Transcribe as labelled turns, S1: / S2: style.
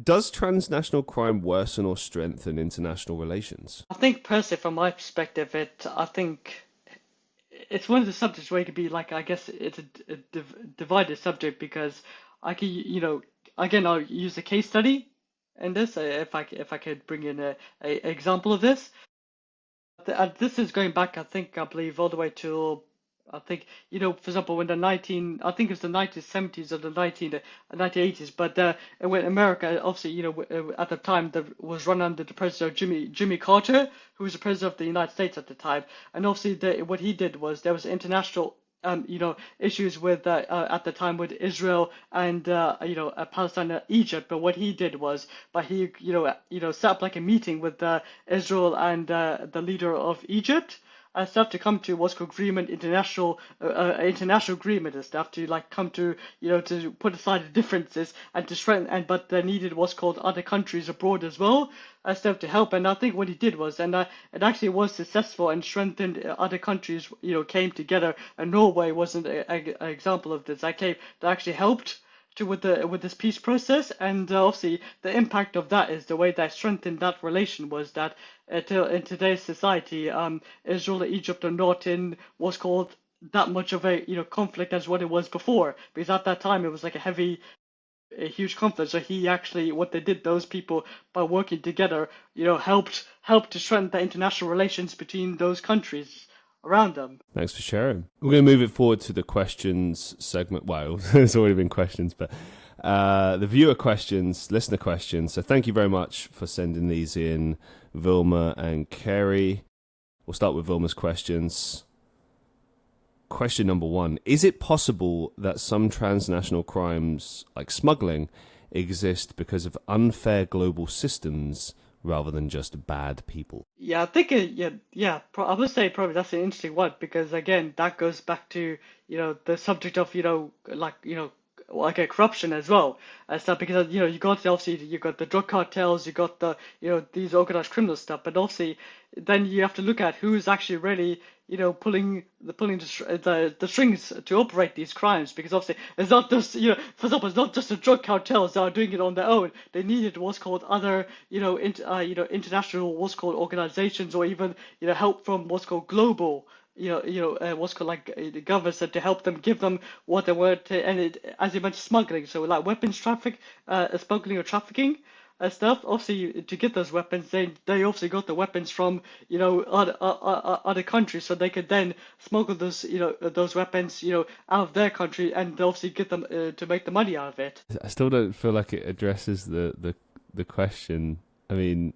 S1: does transnational crime worsen or strengthen international relations?
S2: I think personally, from my perspective, I think it's one of the subjects where it could be like, I guess it's a divided subject because I can, again, I'll use a case study in this if I could bring in a example of this. This is going back, I believe, all the way to, I think, for example, when I think it was the 1970s or the 1980s, but when America, obviously, at the time, that was run under the president of Jimmy Carter, who was the president of the United States at the time, and obviously, what he did was there was international issues with at the time with Israel and Palestine and Egypt. But what he did was, he set up like a meeting with Israel and the leader of Egypt. Stuff to come to what's called international agreement and stuff to like come to to put aside the differences and to strengthen but they needed what's called other countries abroad as well stuff to help. And I think what he did was it actually was successful and strengthened other countries came together, and Norway wasn't an example of this. That actually helped with this peace process, and obviously the impact of that is the way that strengthened that relation was that in today's society, Israel and Egypt are not in what's called that much of a conflict as what it was before, because at that time it was like a huge conflict. So he actually, what they did, those people, by working together, helped to strengthen the international relations between those countries around them.
S1: Thanks for sharing. We're going to move it forward to the questions segment. Well, there's already been questions, but the viewer questions, listener questions. So thank you very much for sending these in, Vilma and Kerry. We'll start with Vilma's questions. Question number 1. Is it possible that some transnational crimes, like smuggling, exist because of unfair global systems rather than just bad people?
S2: Yeah, I think I would say probably that's an interesting one, because again that goes back to the subject of like a corruption as well and stuff, because you got the drug cartels, you got the these organized criminal stuff, but obviously then you have to look at who's actually really pulling the strings to operate these crimes, because obviously it's not just for example, it's not just the drug cartels that are doing it on their own. They needed what's called other international what's called organizations, or even help from what's called global what's called like the governments to help them, give them what they were to, and as you mentioned, smuggling, so like weapons smuggling or trafficking stuff. Obviously, to get those weapons, they obviously got the weapons from other countries, so they could then smuggle those weapons out of their country and obviously get them to make the money out of it.
S1: I still don't feel like it addresses the question. I mean,